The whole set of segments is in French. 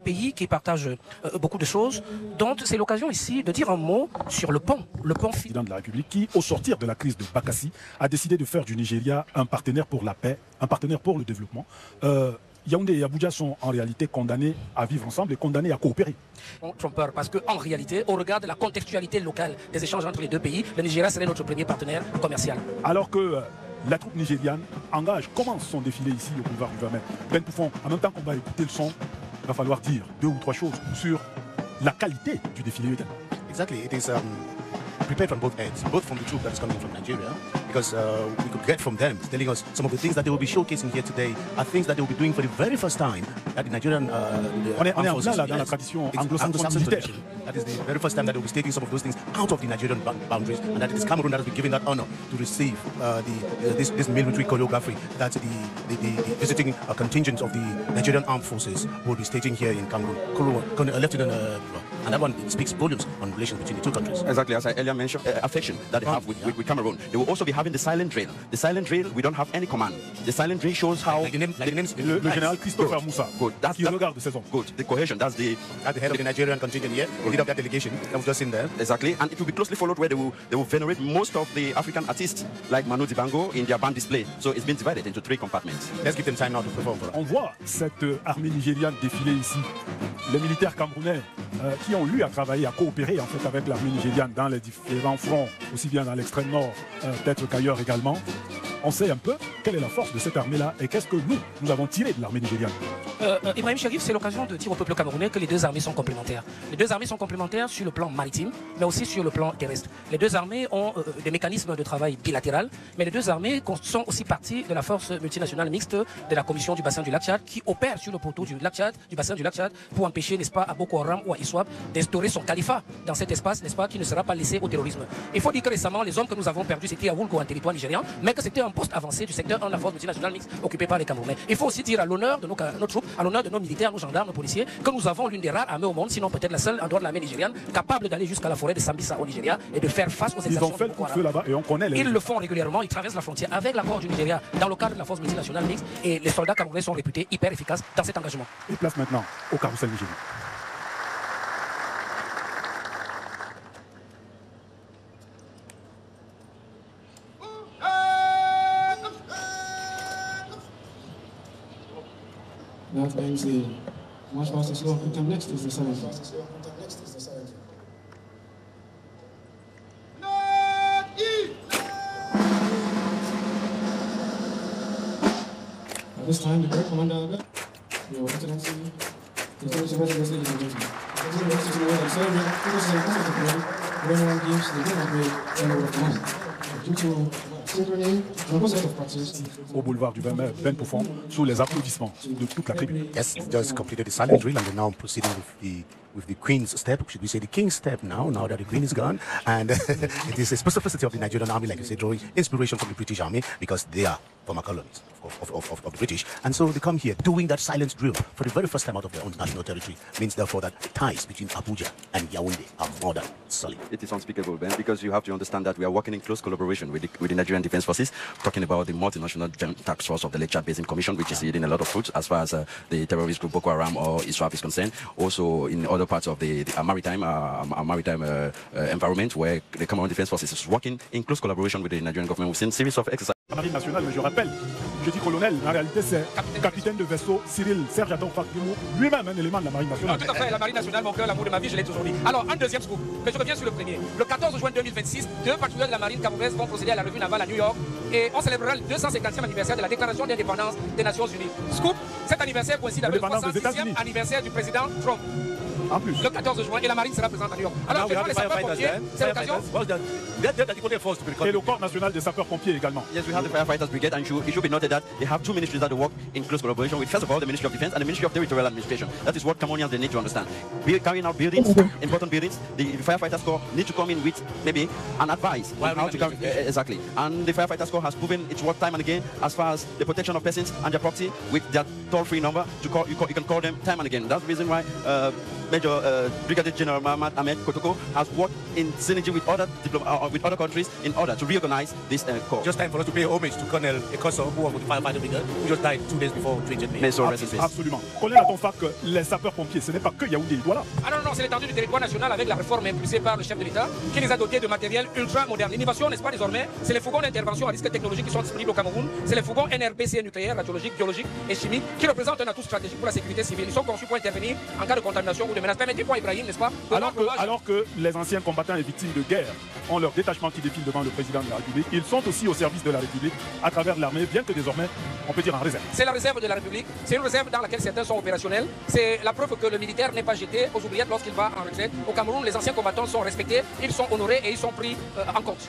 Pays qui partagent beaucoup de choses, donc c'est l'occasion ici de dire un mot sur le pont président de la République qui, au sortir de la crise de Bakassi, a décidé de faire du Nigeria un partenaire pour la paix, un partenaire pour le développement. Yaoundé et Abuja sont en réalité condamnés à vivre ensemble et condamnés à coopérer. Trompeur, parce qu'en réalité, au regard de la contextualité locale des échanges entre les deux pays, le Nigeria serait notre premier partenaire commercial. Alors que la troupe nigériane commence son défilé ici au boulevard du Vermeer. Ben Poufon, en même temps qu'on va écouter le son, il va falloir dire 2 ou 3 choses sur la qualité du défilé également. Exactly, it is prepared from both ends, both from the troop that is coming from Nigeria, because we could get from them telling us some of the things that they will be showcasing here today are things that they will be doing for the very first time at the Nigerian. On est en plein là dans la tradition anglo-saxonne militaire. That is the very first time that they will be taking some of those things out of the Nigerian boundaries, and that it is Cameroon that has been given that honor to receive this military choreography that the visiting contingent of the Nigerian armed forces will be staging here in Cameroon. Lieutenant, and that one speaks volumes on relations between the two countries. Exactly, as I earlier mentioned, affection that they have with Cameroon. They will also be having the silent drill. The silent drill, we don't have any command. The silent drill shows how... Le général Christopher Moussa, qui regarde ces hommes. Good, the cohesion, that's the... At the head of the Nigerian contingent here, the leader of that delegation, that was just in there. Exactly, and it will be closely followed where they will venerate most of the African artists, like Manu Dibango, in their band display. So it's been divided into 3 compartments. Let's give them time now to perform for us. On voit cette armée nigériane défiler ici. Les militaires camerounais qui ont eu à travailler, à coopérer en fait avec l'armée nigériane dans les différents fronts, aussi bien dans l'extrême nord, peut-être qu'ailleurs également. On sait un peu quelle est la force de cette armée-là et qu'est-ce que nous avons tiré de l'armée nigériane. Ibrahim Cherif, c'est l'occasion de dire au peuple camerounais que les deux armées sont complémentaires. Les deux armées sont complémentaires sur le plan maritime, mais aussi sur le plan terrestre. Les deux armées ont des mécanismes de travail bilatéral, mais les deux armées sont aussi partie de la force multinationale mixte de la commission du bassin du lac Tchad qui opère sur le poteau du lac Tchad, du bassin du lac Tchad, pour empêcher, n'est-ce pas, à Boko Haram ou à ISWAP d'instaurer son califat dans cet espace, n'est-ce pas, qui ne sera pas laissé au terrorisme. Il faut dire que récemment, les hommes que nous avons perdus, c'était à Wulgo, en territoire nigérian, mais que c'était un poste avancé du secteur 1 de la force multinationale mixte occupée par les Camerounais. Il faut aussi dire à l'honneur de nos troupes, à l'honneur de nos militaires, nos gendarmes, nos policiers, que nous avons l'une des rares armées au monde, sinon peut-être la seule en dehors de l'armée nigériane, capable d'aller jusqu'à la forêt de Sambisa au Nigeria et de faire face aux exactions. Ils ont fait le coup de feu là-bas et on connaît les... Ils le font régulièrement, ils traversent la frontière avec l'accord du Nigeria dans le cadre de la force multinationale mixte et les soldats camerounais sont réputés hyper efficaces dans cet engagement. Et place maintenant au carrousel nigérien. That means the march past slow contact next is the 70. At this time, the Great Commander, Your Excellency, the Excellency President, ladies and gentlemen, the President wishes to know that serving this is a parade when one gives the dinner grade and over command. Due to synchrony, numbers of practice. Au boulevard du Vermeer, Ben Poufon, sous les applaudissements de toute la tribune. Yes, just completed the silent drill and they're now proceeding with the Queen's step, should we say the King's step now that the Queen is gone. And it is a specificity of the Nigerian army, like you said, drawing inspiration from the British army because they are former colonies of the British. And so they come here doing that silent drill for the very first time out of their own national territory. Means therefore that ties between Abuja and Yaoundé are more than solid. It is unspeakable, Ben, because you have to understand that we are working in close collaboration with the Nigerian Defense Forces, talking about the multinational joint task force of the Lake Chad Basin Commission, which is yielding a lot of fruits as far as the terrorist group Boko Haram or ISWAP is concerned. Also in other parts of the maritime environment where the Cameroon Defense Forces is working in close collaboration with the Nigerian government. We've seen a series of exercises. La Marine nationale, mais je rappelle, je dis colonel, en réalité c'est capitaine de vaisseau Cyril Serge Aton Fakimou, lui-même un élément de la Marine nationale. Tout à fait, la Marine nationale, mon cœur, l'amour de ma vie, je l'ai toujours dit. Alors, un deuxième scoop, mais je reviens sur le premier. Le 14 juin 2026, 2 patrouilleurs de la Marine camerounaise vont procéder à la revue navale à New York et on célébrera le 250e anniversaire de la déclaration d'indépendance des Nations Unies. Scoop, cet anniversaire coïncide avec le 66e anniversaire du président Trump. En plus. Le 14 juin, et la Marine sera présente à New York. Alors, les sapeurs-pompiers, c'est l'occasion. Et le corps national des sapeurs-pompiers également. Yes, we have the Firefighters Brigade, and it should be noted that they have 2 ministries that work in close collaboration with, first of all, the Ministry of Defense and the Ministry of Territorial Administration. That is what Cameroonians they need to understand. Carrying out buildings, important buildings, the Firefighters Corps need to come in with maybe an advice on how to carry, exactly. And the Firefighters Corps Corps has proven its work time and again as far as the protection of persons and their property with their toll-free number. You can call them time and again. That's the reason why Major Brigadier General Mohamed Ahmed Kotoko has worked in synergy with other countries in order to reorganize this corps. Just time for us to pay homage to Colonel Ekosso, who was with the firefighter brigade, who just died 2 days before 3 May. Absolument. Colonel, à ton fac, les sapeurs-pompiers, ce n'est pas que Yaoundé et Douala. Ah non, c'est l'étendue du territoire national avec la réforme impulsée par le chef de l'État qui les a dotés de matériel ultra moderne. L'innovation, n'est-ce pas désormais, c'est les fourgons d'intervention à risque technologique qui sont disponibles au Cameroun. C'est les fourgons NRBC nucléaire, radiologique, biologique et chimique qui représentent un atout stratégique pour la sécurité civile. Ils sont conçus pour intervenir en cas de contamination ou de menace. Permettez-moi, Ibrahim, n'est-ce pas? Alors que les anciens combattants et victimes de guerre ont leur détachement qui défile devant le président de la République, ils sont aussi au service de la République à travers l'armée, bien que désormais, on peut dire en réserve. C'est la réserve de la République. C'est une réserve dans laquelle certains sont opérationnels. C'est la preuve que le militaire n'est pas jeté aux oubliettes lorsqu'il va en retraite. Au Cameroun, les anciens combattants sont respectés, ils sont honorés et ils sont pris en compte.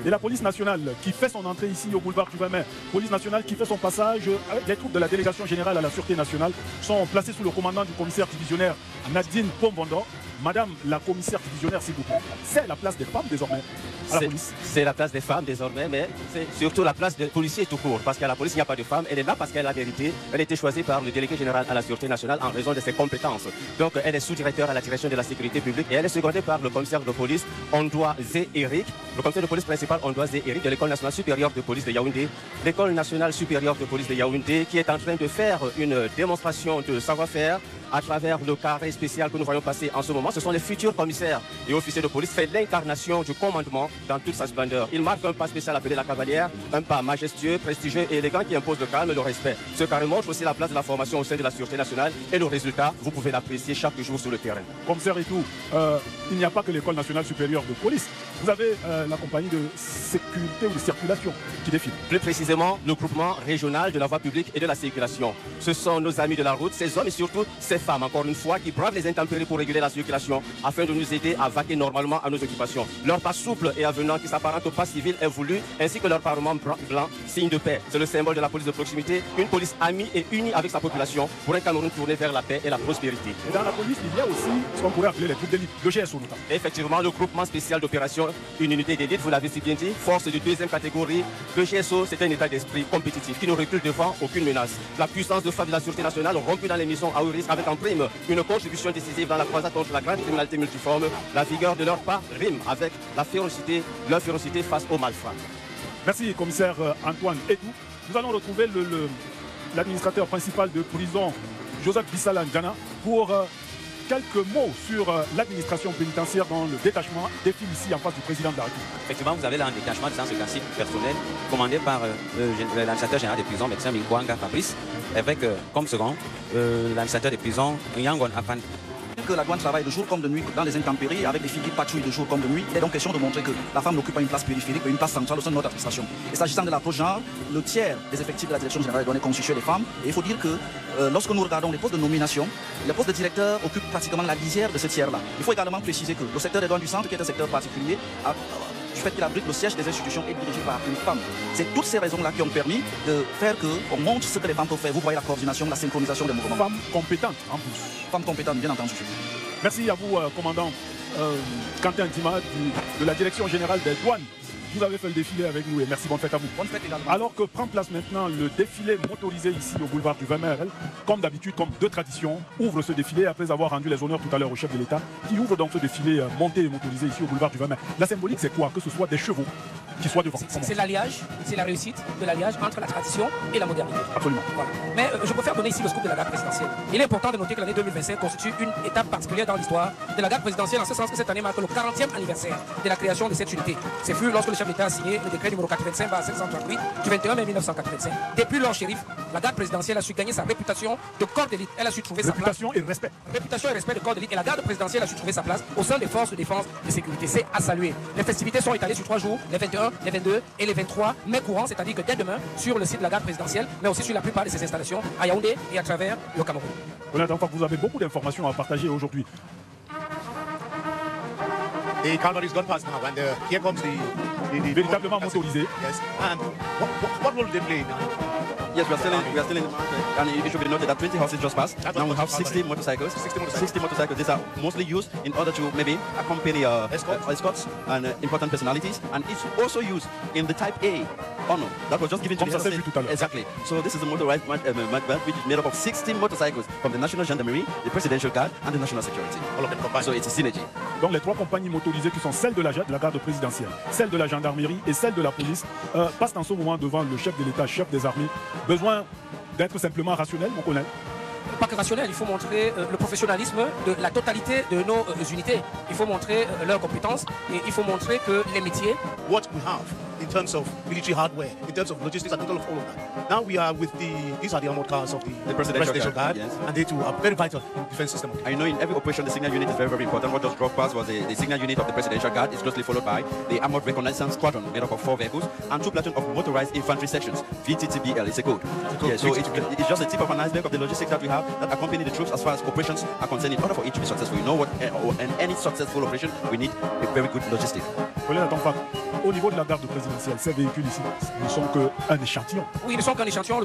Et la police nationale qui fait son entrée ici au boulevard du 20 mai, police nationale qui fait son passage, les troupes de la délégation générale à la Sûreté nationale sont placées sous le commandement du commissaire divisionnaire Nadine Pombondo. Madame la commissaire divisionnaire, s'il vous plaît, c'est la place des femmes désormais à la police. C'est la place des femmes désormais, mais c'est surtout la place des policiers tout court. Parce qu'à la police, il n'y a pas de femmes. Elle est là parce qu'elle a mérité. Elle a été choisie par le délégué général à la Sûreté nationale en raison de ses compétences. Donc, elle est sous-directeur à la direction de la sécurité publique et elle est secondée par le commissaire de police Ondoa Zé Eric, le commissaire de police principal Ondoa Zé Eric de l'École nationale supérieure de police de Yaoundé. L'École nationale supérieure de police de Yaoundé qui est en train de faire une démonstration de savoir-faire à travers le carré spécial que nous voyons passer en ce moment. Ce sont les futurs commissaires et officiers de police, fait l'incarnation du commandement dans toute sa splendeur. Il marque un pas spécial appelé la cavalière, un pas majestueux, prestigieux et élégant qui impose le calme et le respect. Ce carré montre aussi la place de la formation au sein de la Sûreté nationale et le résultat, vous pouvez l'apprécier chaque jour sur le terrain. Commissaire et tout, il n'y a pas que l'École nationale supérieure de police. Vous avez la compagnie de sécurité ou de circulation qui défile. Plus précisément, le groupement régional de la voie publique et de la circulation. Ce sont nos amis de la route, ces hommes et surtout ces femmes, encore une fois, qui bravent les intempéries pour réguler la circulation afin de nous aider à vaquer normalement à nos occupations. Leur pas souple et avenant qui s'apparente au pas civil est voulu, ainsi que leur parement blanc, signe de paix. C'est le symbole de la police de proximité, une police amie et unie avec sa population pour un Cameroun tourné vers la paix et la prospérité. Et dans la police, il y a aussi ce qu'on pourrait appeler les troupes d'élite, le GSO notamment. Effectivement, le groupement spécial d'opération, une unité d'élite, vous l'avez si bien dit, force de deuxième catégorie. Le GSO, c'est un état d'esprit compétitif qui ne recule devant aucune menace. La puissance de frappe de la Sûreté nationale rompue dans les missions à haut risque avec en prime une contribution décisive dans la croisade contre la grande criminalité multiforme. La vigueur de leur pas rime avec leur férocité face aux malfrats. Merci, commissaire Antoine Etou. Nous allons retrouver l'administrateur principal de prison, Joseph Bissala Ndjana, pour quelques mots sur l'administration pénitentiaire dont le détachement défile ici en face du président de la République. Effectivement, vous avez là un détachement de séance de classique personnel commandé par l'administrateur général des prisons, médecin Mingwanga Fabrice, avec comme second l'administrateur des prisons, Yangon Afan. Que la douane travaille de jour comme de nuit dans les intempéries avec des filles qui patrouillent de jour comme de nuit. Il est donc question de montrer que la femme n'occupe pas une place périphérique mais une place centrale au sein de notre administration. Et s'agissant de l'approche genre, le tiers des effectifs de la direction générale des douanes est constitué des femmes. Et il faut dire que lorsque nous regardons les postes de nomination, les postes de directeur occupent pratiquement la lisière de ce tiers-là. Il faut également préciser que le secteur des douanes du centre, qui est un secteur particulier, du fait qu'il abrite le siège des institutions, est dirigé par une femme. C'est toutes ces raisons-là qui ont permis de faire qu'on montre ce que les femmes peuvent faire. Vous voyez la coordination, la synchronisation des mouvements. Femme compétente en plus. Femme compétente, bien entendu. Merci à vous, commandant Quentin Dima de la direction générale des douanes. Vous avez fait le défilé avec nous et merci, bonne fête à vous. Bonne fête également. Alors que prend place maintenant le défilé motorisé ici au boulevard du 20 mai, comme d'habitude, comme de tradition, ouvre ce défilé après avoir rendu les honneurs tout à l'heure au chef de l'État, qui ouvre donc ce défilé monté et motorisé ici au boulevard du 20 mai. La symbolique, c'est quoi? Que ce soit des chevaux qui soient devant. C'est l'alliage, c'est la réussite de l'alliage entre la tradition et la modernité. Absolument. Voilà. Mais je préfère donner ici le scoop de la garde présidentielle. Il est important de noter que l'année 2025 constitue une étape particulière dans l'histoire de la garde présidentielle, en ce sens que cette année marque le 40e anniversaire de la création de cette unité. C'est fut lorsque le chef d'État a signé le décret numéro 85/738 du 21 mai 1985. Depuis lors, shérif, la garde présidentielle a su gagner sa réputation de corps d'élite. Elle a su trouver sa place. Réputation et respect. Réputation et respect de corps d'élite. Et la garde présidentielle a su trouver sa place au sein des forces de défense et de sécurité. C'est à saluer. Les festivités sont étalées sur 3 jours, les 21, les 22 et les 23 mai courants, c'est-à-dire que dès demain, sur le site de la garde présidentielle, mais aussi sur la plupart de ses installations à Yaoundé et à travers le Cameroun. Voilà, donc vous avez beaucoup d'informations à partager aujourd'hui. The cavalry is gone past now, and here comes the véritablement motorisé. Yes. And what role do they play now? Yes, we are still in the market, and it should be noted that 20 horses just passed. Now we have 60 motorcycles. 60 motorcycles. These are mostly used in order to maybe accompany escorts and important personalities, and it's also used in the Type A Oh no, that was just given to Comme ça s'est vu tout à l'heure. Exactly. So this is a motorized band which is made up of 16 motorcycles from the National Gendarmerie, the Presidential Guard, and the National Security. All of them combined. So it's a synergy. Donc les 3 compagnies motorisées qui sont celles de la garde présidentielle, celles de la gendarmerie et celles de la police passent en ce moment devant le chef de l'État, chef des armées. Besoin d'être simplement rationnel, mon colonel. Pas que rationnel, il faut montrer le professionnalisme de la totalité de nos unités. Il faut montrer leurs compétences et il faut montrer que les métiers... What we have in terms of military hardware, in terms of logistics and all of that. Now we are with these are the armored cars of the Presidential Guard, yes. and they too are very vital in the defense system. I know in every operation the signal unit is very, very important. What just dropped past was the signal unit of the Presidential Guard. Is closely followed by the Armored Reconnaissance Squadron, made up of 4 vehicles, and 2 platoons of motorized infantry sections, VTTBL. It's a code. Yeah, so it's just a tip of an iceberg of the logistics that we have that accompany the troops as far as operations are concerned. In order for it to be successful, you know what, and any successful operation, we need a very good logistic. Au niveau de la garde présidentielle, ces véhicules ici ne sont qu'un échantillon. Oui, ils ne sont qu'un échantillon.